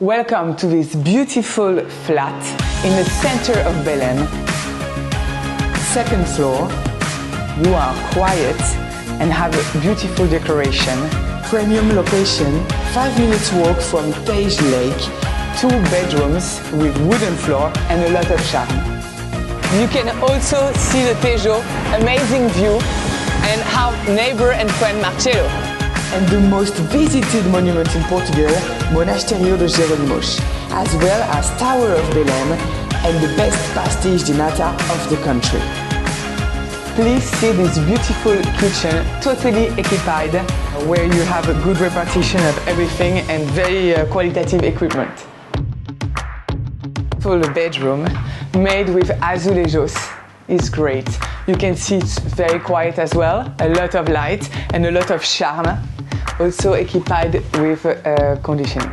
Welcome to this beautiful flat in the center of Belém. Second floor, you are quiet and have a beautiful decoration. Premium location, 5 minutes walk from Tejo Lake, 2 bedrooms with wooden floor and a lot of charm. You can also see the Tejo, amazing view, and our neighbor and friend Marcelo. And the most visited monument in Portugal, Monasterio de Jerónimos, as well as Tower of Belém and the best pastéis de nata of the country. Please see this beautiful kitchen, totally equipped, where you have a good repartition of everything and very qualitative equipment. Full bedroom made with azulejos is great. You can see it's very quiet as well, a lot of light and a lot of charm, also equipped with conditioning.